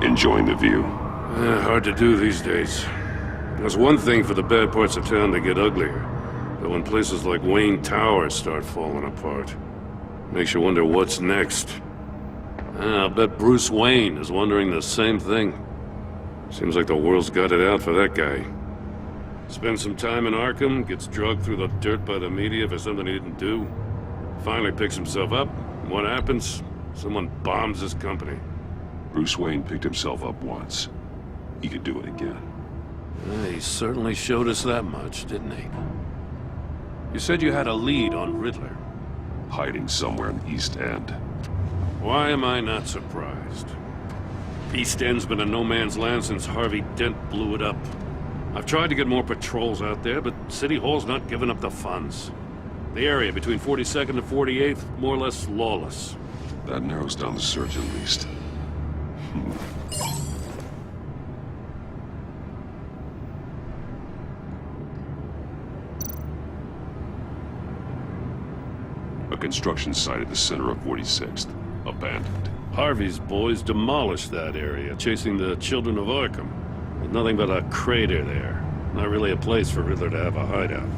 Enjoying the view? Hard to do these days. There's one thing for the bad parts of town to get uglier. But when places like Wayne Tower start falling apart, makes you wonder what's next. I'll bet Bruce Wayne is wondering the same thing. Seems like the world's got it out for that guy. Spends some time in Arkham, gets drugged through the dirt by the media for something he didn't do. Finally picks himself up, and what happens? Someone bombs his company. Bruce Wayne picked himself up once. He could do it again. He certainly showed us that much, didn't he? You said you had a lead on Riddler. Hiding somewhere in East End. Why am I not surprised? East End's been a no-man's land since Harvey Dent blew it up. I've tried to get more patrols out there, but City Hall's not giving up the funds. The area between 42nd and 48th, more or less lawless. That narrows down the search at least. A construction site at the center of 46th. Abandoned. Harvey's boys demolished that area, chasing the children of Arkham. There's nothing but a crater there. Not really a place for Riddler to have a hideout.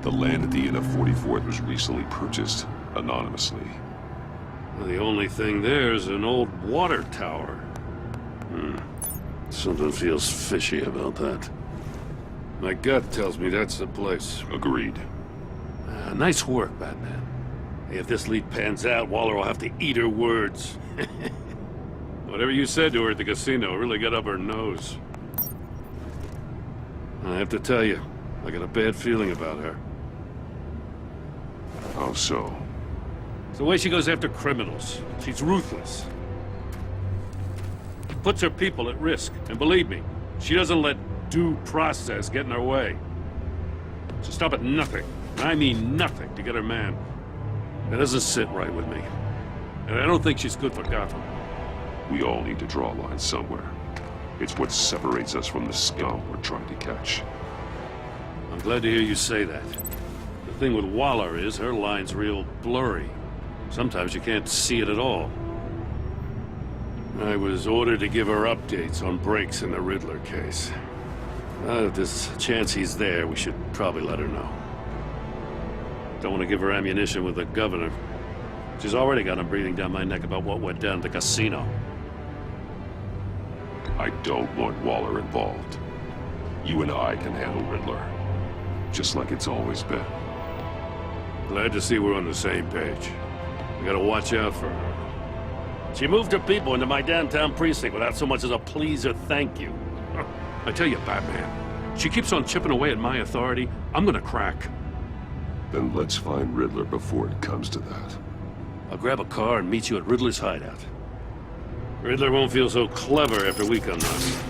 The land at the end of 44th was recently purchased, anonymously. The only thing there is an old water tower. Something feels fishy about that. My gut tells me that's the place. Agreed. Nice work, Batman. If this lead pans out, Waller will have to eat her words. Whatever you said to her at the casino really got up her nose. I have to tell you, I got a bad feeling about her. How so? It's the way she goes after criminals. She's ruthless. Puts her people at risk. And believe me, she doesn't let due process get in her way. She'll stop at nothing. I mean nothing to get her man. That doesn't sit right with me. And I don't think she's good for Gotham. We all need to draw a line somewhere. It's what separates us from the scum we're trying to catch. I'm glad to hear you say that. The thing with Waller is her line's real blurry. Sometimes you can't see it at all. I was ordered to give her updates on breaks in the Riddler case. If there's a chance he's there, we should probably let her know. Don't want to give her ammunition with the governor. She's already got him breathing down my neck about what went down at the casino. I don't want Waller involved. You and I can handle Riddler. Just like it's always been. Glad to see we're on the same page. We gotta watch out for her. She moved her people into my downtown precinct without so much as a please or thank you. I tell you, Batman, she keeps on chipping away at my authority, I'm gonna crack. Then let's find Riddler before it comes to that. I'll grab a car and meet you at Riddler's hideout. Riddler won't feel so clever after we come knocking.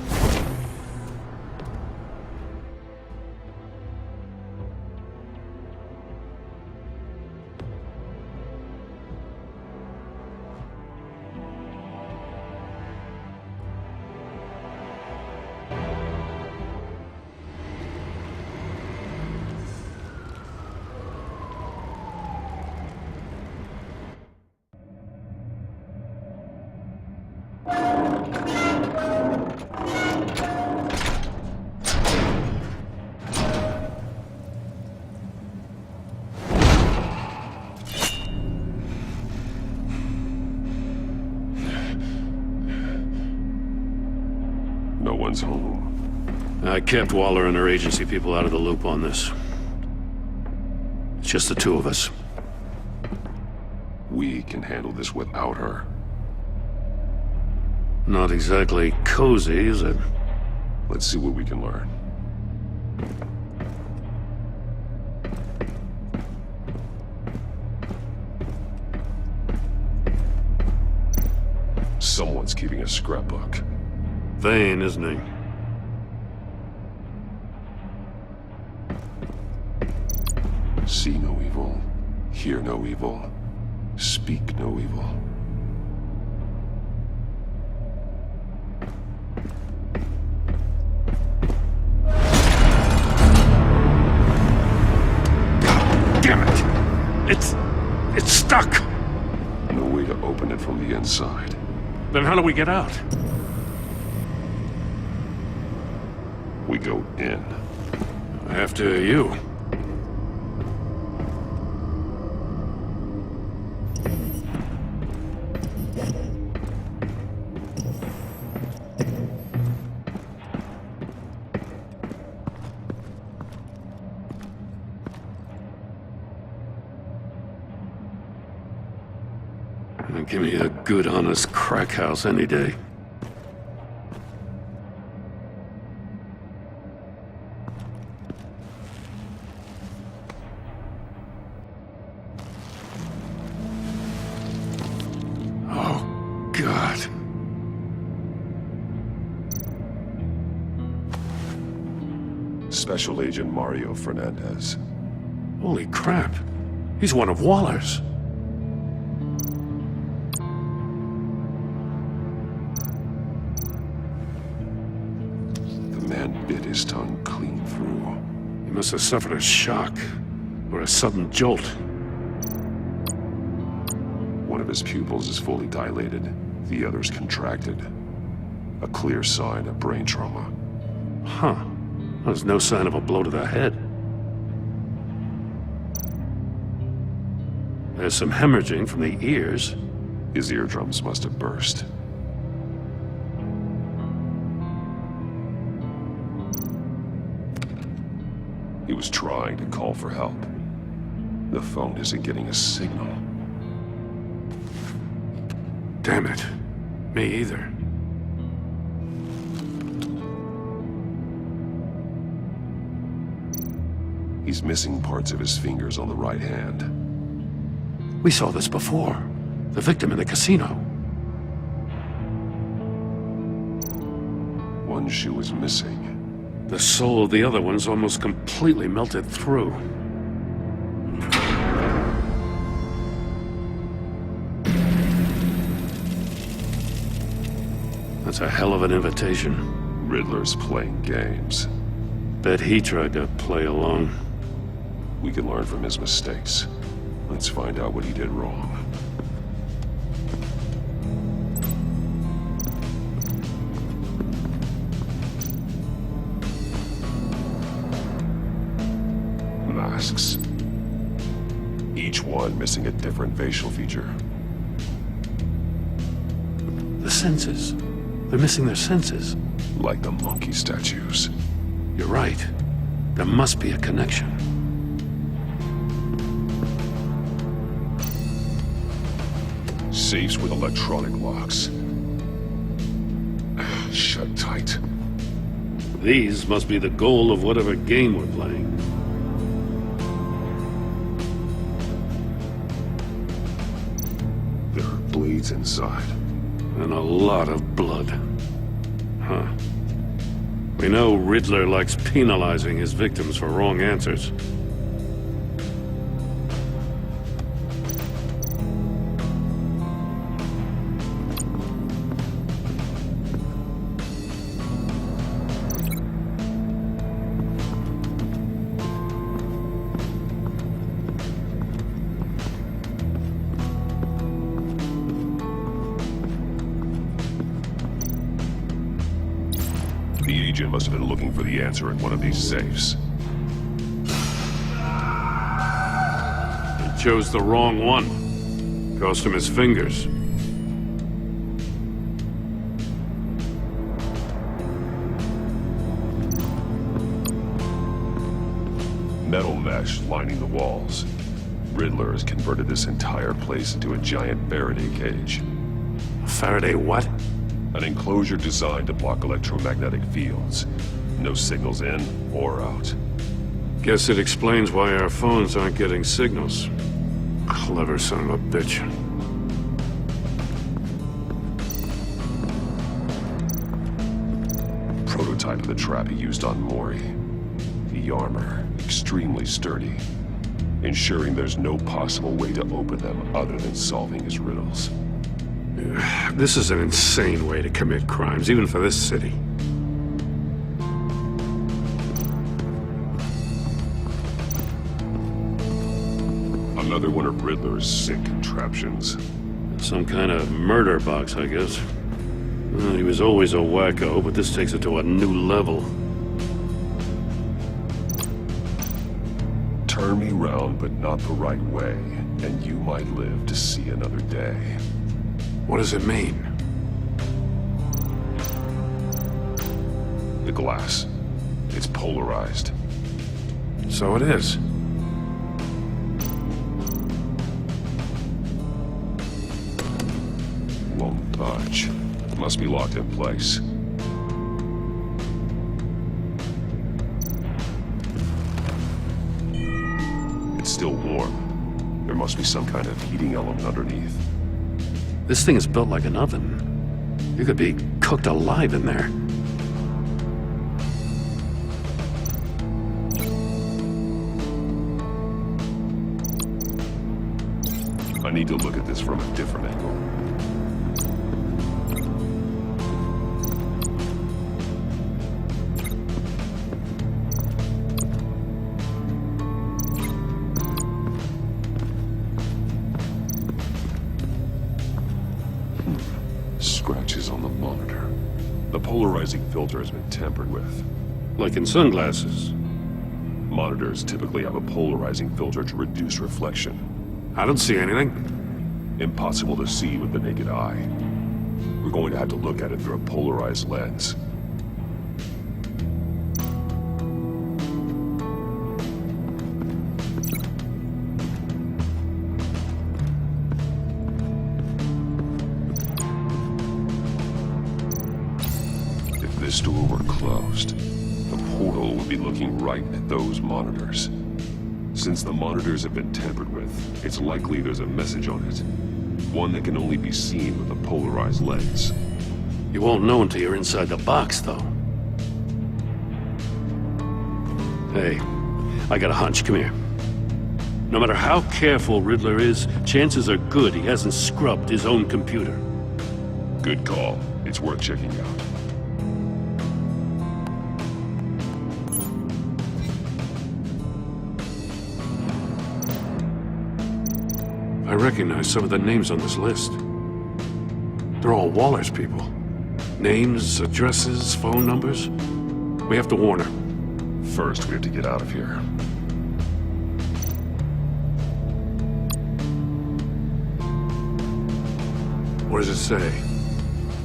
No one's home. I kept Waller and her agency people out of the loop on this. It's just the two of us. We can handle this without her. Not exactly cozy, is it? Let's see what we can learn. Someone's keeping a scrapbook. Vain, isn't he? See no evil, hear no evil, speak no evil. God damn it! It's stuck! No way to open it from the inside. Then how do we get out? We go in. After you. Give me a good, honest crack house any day. Oh, God. Special Agent Mario Fernandez. Holy crap. He's one of Waller's. Bit his tongue clean through. He must have suffered a shock, or a sudden jolt. One of his pupils is fully dilated, the other's contracted. A clear sign of brain trauma. Huh. There's no sign of a blow to the head. There's some hemorrhaging from the ears. His eardrums must have burst. He was trying to call for help. The phone isn't getting a signal. Damn it. Me either. He's missing parts of his fingers on the right hand. We saw this before. The victim in the casino. One shoe is missing. The sole of the other one's almost completely melted through. That's a hell of an invitation. Riddler's playing games. Bet he tried to play along. We can learn from his mistakes. Let's find out what he did wrong. Masks. Each one missing a different facial feature. The senses. They're missing their senses. Like the monkey statues. You're right. There must be a connection. Safes with electronic locks. Shut tight. These must be the goal of whatever game we're playing. There are bleeds inside. And a lot of blood. Huh. We know Riddler likes penalizing his victims for wrong answers. The agent must have been looking for the answer in one of these safes. He chose the wrong one. Cost him his fingers. Metal mesh lining the walls. Riddler has converted this entire place into a giant Faraday cage. Faraday what? An enclosure designed to block electromagnetic fields. No signals in or out. Guess it explains why our phones aren't getting signals. Clever son of a bitch. Prototype of the trap he used on Mori. The armor, extremely sturdy. Ensuring there's no possible way to open them other than solving his riddles. This is an insane way to commit crimes, even for this city. A Another one of Riddler's sick contraptions. Some kind of murder box, I guess. Well, he was always a wacko, but this takes it to a new level. Turn me round, but not the right way, and you might live to see another day. What does it mean? The glass. It's polarized. So it is. Won't budge. Must be locked in place. It's still warm. There must be some kind of heating element underneath. This thing is built like an oven. You could be cooked alive in there. I need to look at this from a different angle. Scratches on the monitor. The polarizing filter has been tampered with. Like in sunglasses. Monitors typically have a polarizing filter to reduce reflection. I don't see anything. Impossible to see with the naked eye. We're going to have to look at it through a polarized lens. If this door were closed, the portal would be looking right at those monitors. Since the monitors have been tampered with, it's likely there's a message on it. One that can only be seen with a polarized lens. You won't know until you're inside the box, though. Hey, I got a hunch. Come here. No matter how careful Riddler is, chances are good he hasn't scrubbed his own computer. Good call. It's worth checking out. I recognize some of the names on this list. They're all Waller's people. Names, addresses, phone numbers. We have to warn her. First, we have to get out of here. What does it say?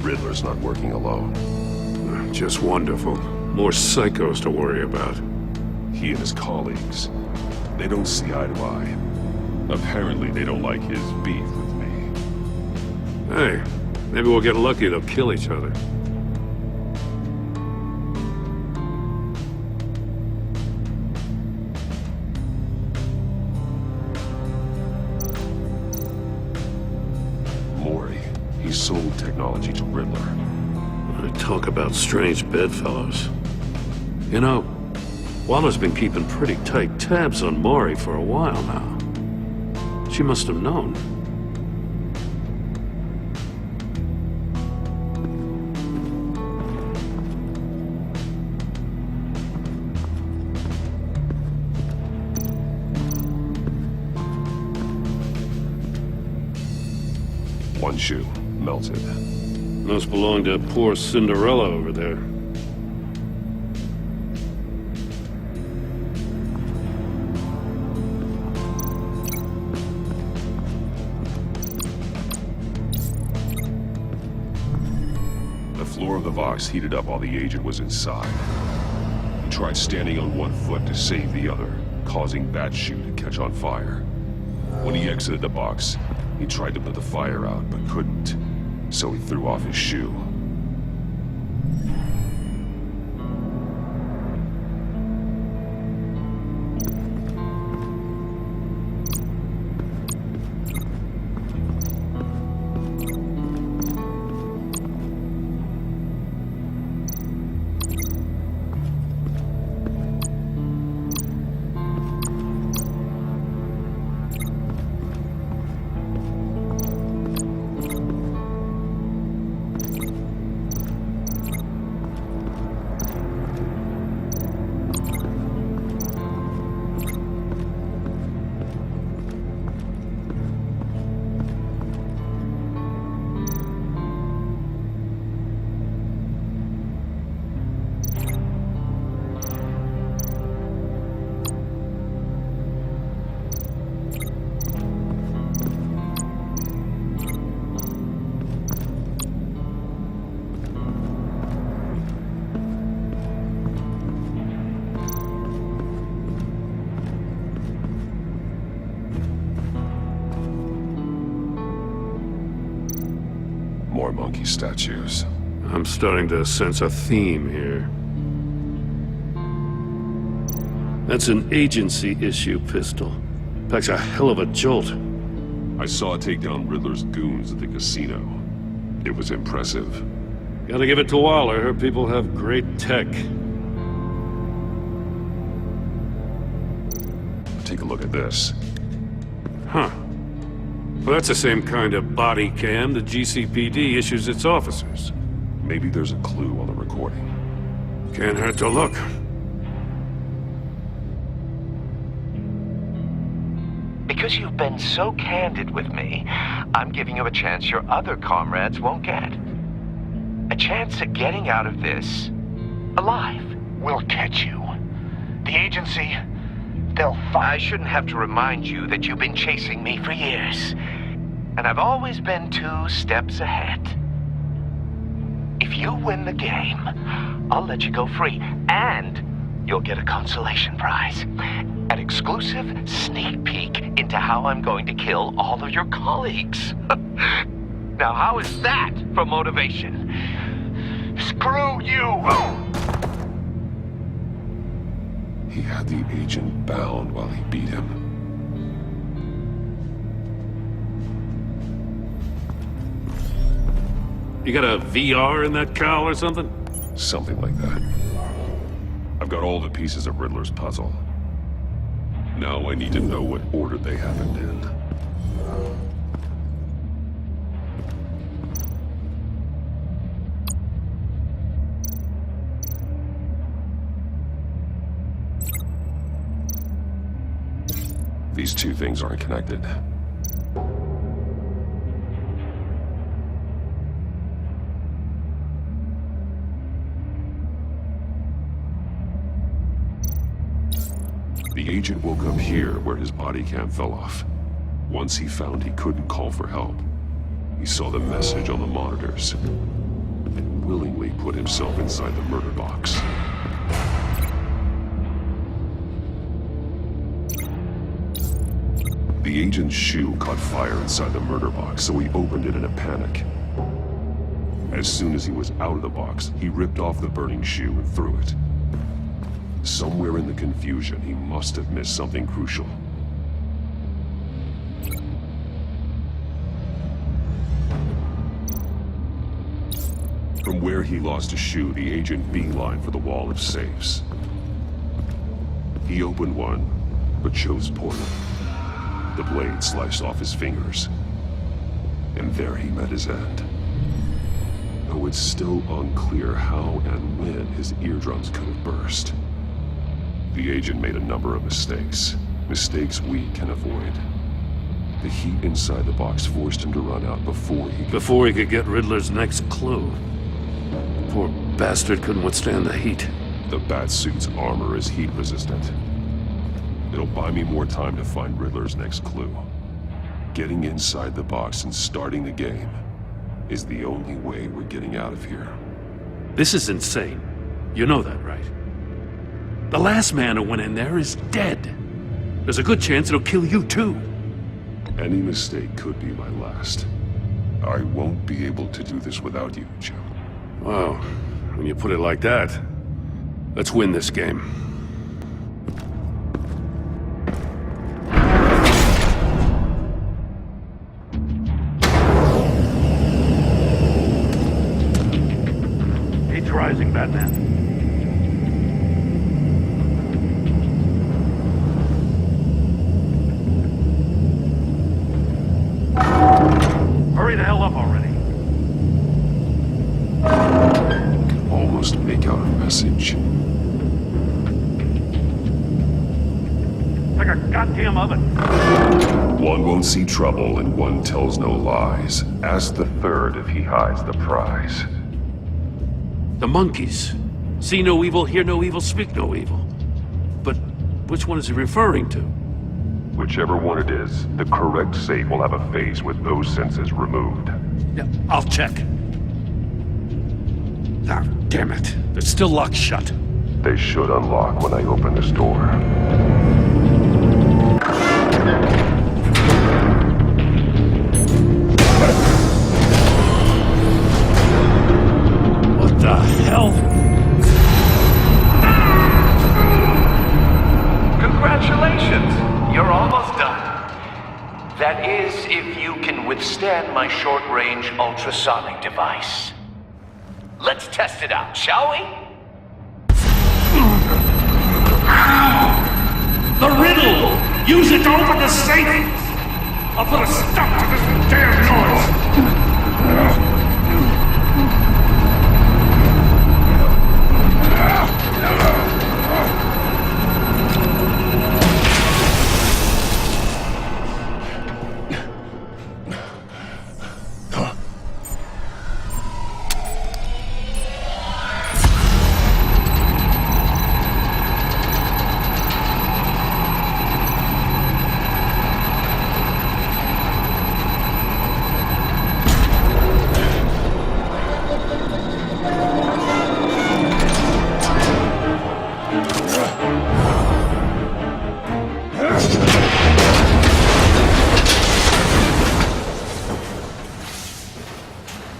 Riddler's not working alone. Just wonderful. More psychos to worry about. He and his colleagues, they don't see eye to eye. Apparently, they don't like his beef with me. Hey, maybe we'll get lucky they'll kill each other. Mori, he sold technology to Riddler. I talk about strange bedfellows. You know, Waller's been keeping pretty tight tabs on Mori for a while now. She must have known. One shoe, melted. Must belong to poor Cinderella over there. The floor of the box heated up while the agent was inside. He tried standing on one foot to save the other, causing that shoe to catch on fire. When he exited the box, he tried to put the fire out, but couldn't, so he threw off his shoe. monkey statues. I'm starting to sense a theme here. That's an agency issue pistol. Packs a hell of a jolt. I saw it take down Riddler's goons at the casino. It was impressive. Gotta give it to Waller. Her people have great tech. Take a look at this. Huh. Well, that's the same kind of body cam the GCPD issues its officers. Maybe there's a clue on the recording. Can't hurt to look. Because you've been so candid with me, I'm giving you a chance your other comrades won't get. A chance at getting out of this alive. We'll catch you. The agency, they'll find... I shouldn't have to remind you that you've been chasing me for years. And I've always been 2 steps ahead. If you win the game, I'll let you go free. And you'll get a consolation prize. An exclusive sneak peek into how I'm going to kill all of your colleagues. Now, how is that for motivation? Screw you! He had the agent bound while he beat him. You got a VR in that cowl or something? Something like that. I've got all the pieces of Riddler's puzzle. Now I need to know what order they happened in. These 2 things aren't connected. The agent woke up here where his body cam fell off. Once he found he couldn't call for help, he saw the message on the monitors and willingly put himself inside the murder box. The agent's shoe caught fire inside the murder box, so he opened it in a panic. As soon as he was out of the box, he ripped off the burning shoe and threw it. Somewhere in the confusion, he must have missed something crucial. From where he lost a shoe, the agent beelined for the wall of safes. He opened one, but chose poorly. The blade sliced off his fingers. And there he met his end. Though it's still unclear how and when his eardrums could have burst. The agent made a number of mistakes. Mistakes we can avoid. The heat inside the box forced him to run out before he could get Riddler's next clue. Poor bastard couldn't withstand the heat. The Batsuit's armor is heat resistant. It'll buy me more time to find Riddler's next clue. Getting inside the box and starting the game is the only way we're getting out of here. This is insane. You know that, right? The last man who went in there is dead. There's a good chance it'll kill you too. Any mistake could be my last. I won't be able to do this without you, Joe. Wow, when you put it like that, let's win this game. Heat's rising, Batman. Hurry the hell up already. Almost make out a message. Like a goddamn oven. One won't see trouble and one tells no lies. Ask the third if he hides the prize. The monkeys. See no evil, hear no evil, speak no evil. But which one is he referring to? Whichever one it is, the correct safe will have a face with those senses removed. Yeah, I'll check. Ah, damn it. They're still locked shut. They should unlock when I open this door. That is, if you can withstand my short-range ultrasonic device. Let's test it out, shall we? The riddle! Use it to open the safe! I'll put a stop to this damn noise!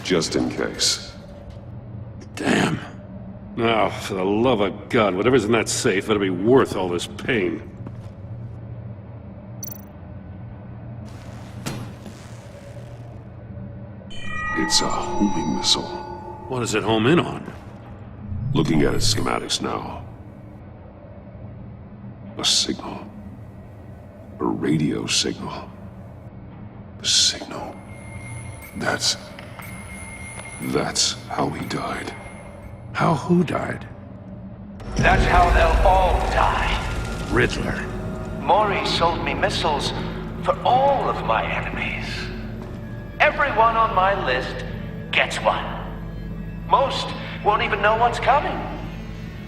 Just in case. Damn. Now, for the love of God, whatever's in that safe better be worth all this pain. It's a homing missile. What does it home in on? Looking at its schematics now. A signal. A radio signal. A signal. That's how he died. How who died? That's how they'll all die. Riddler. Maury sold me missiles for all of my enemies. Everyone on my list gets one. Most won't even know what's coming.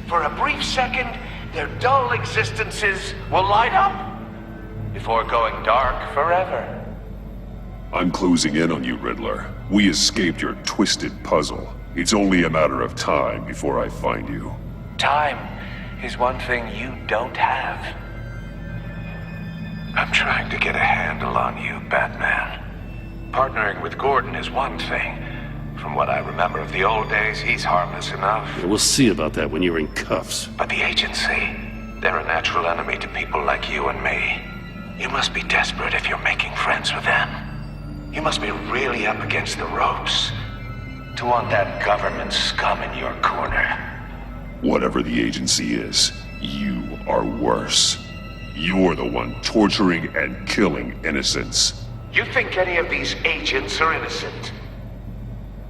For a brief second, their dull existences will light up before going dark forever. I'm closing in on you, Riddler. We escaped your twisted puzzle. It's only a matter of time before I find you. Time is one thing you don't have. I'm trying to get a handle on you, Batman. Partnering with Gordon is one thing. From what I remember of the old days, he's harmless enough. Yeah, we'll see about that when you're in cuffs. But the agency, they're a natural enemy to people like you and me. You must be desperate if you're making friends with them. You must be really up against the ropes to want that government scum in your corner. Whatever the agency is, you are worse. You're the one torturing and killing innocents. You think any of these agents are innocent?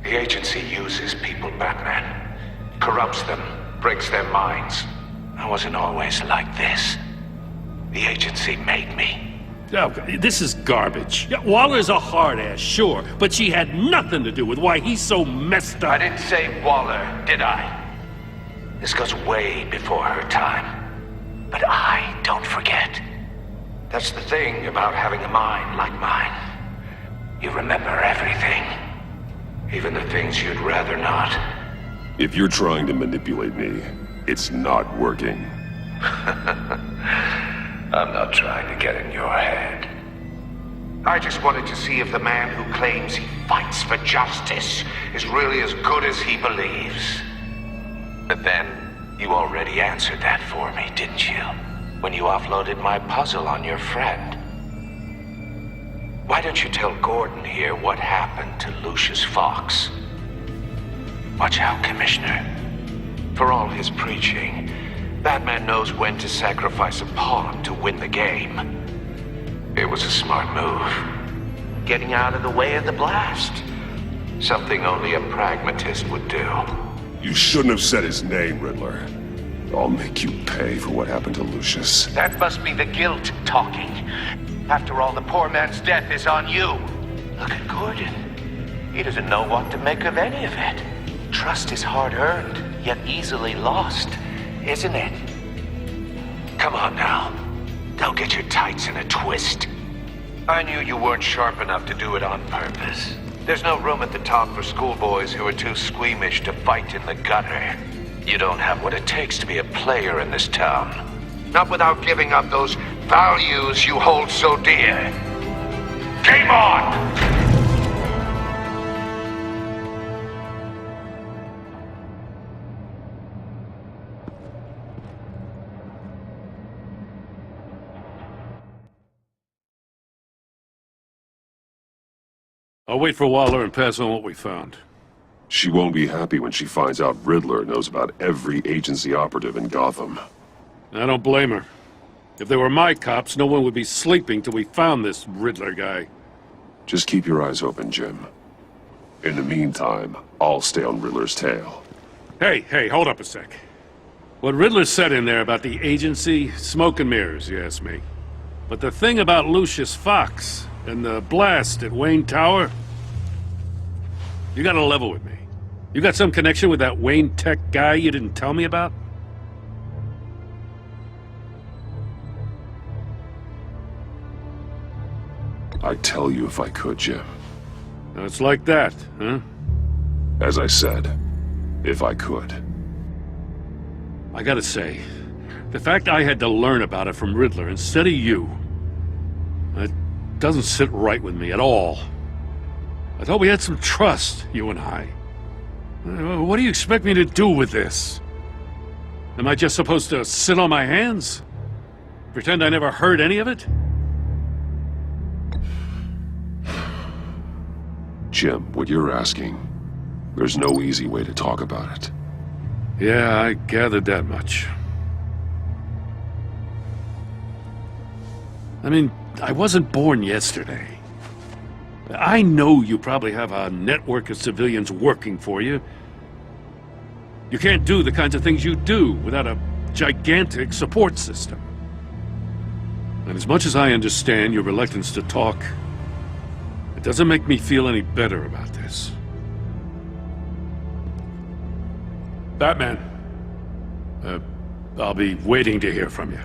The agency uses people, Batman. Corrupts them, breaks their minds. I wasn't always like this. The agency made me. Oh, this is garbage. Yeah, Waller's a hard-ass, sure, but she had nothing to do with why he's so messed up. I didn't say Waller, did I? This goes way before her time. But I don't forget. That's the thing about having a mind like mine. You remember everything. Even the things you'd rather not. If you're trying to manipulate me, it's not working. I'm not trying to get in your head. I just wanted to see if the man who claims he fights for justice is really as good as he believes. But then, you already answered that for me, didn't you? When you offloaded my puzzle on your friend. Why don't you tell Gordon here what happened to Lucius Fox? Watch out, Commissioner. For all his preaching, Batman knows when to sacrifice a pawn to win the game. It was a smart move. Getting out of the way of the blast. Something only a pragmatist would do. You shouldn't have said his name, Riddler. I'll make you pay for what happened to Lucius. That must be the guilt talking. After all, the poor man's death is on you. Look at Gordon. He doesn't know what to make of any of it. Trust is hard-earned, yet easily lost, isn't it? Come on now. Don't get your tights in a twist. I knew you weren't sharp enough to do it on purpose. There's no room at the top for schoolboys who are too squeamish to fight in the gutter. You don't have what it takes to be a player in this town. Not without giving up those values you hold so dear. Game on! I'll wait for Waller and pass on what we found. She won't be happy when she finds out Riddler knows about every agency operative in Gotham. I don't blame her. If they were my cops, no one would be sleeping till we found this Riddler guy. Just keep your eyes open, Jim. In the meantime, I'll stay on Riddler's tail. Hey, hold up a sec. What Riddler said in there about the agency, smoke and mirrors, you ask me. But the thing about Lucius Fox and the blast at Wayne Tower, you gotta level with me. You got some connection with that Wayne Tech guy you didn't tell me about? I'd tell you if I could, Jim. It's like that, huh? As I said, if I could. I gotta say, the fact I had to learn about it from Riddler instead of you, it doesn't sit right with me at all. I thought we had some trust, you and I. What do you expect me to do with this? Am I just supposed to sit on my hands? Pretend I never heard any of it? Jim, what you're asking, there's no easy way to talk about it. Yeah, I gathered that much. I mean, I wasn't born yesterday. I know you probably have a network of civilians working for you. You can't do the kinds of things you do without a gigantic support system. And as much as I understand your reluctance to talk, it doesn't make me feel any better about this. Batman, I'll be waiting to hear from you.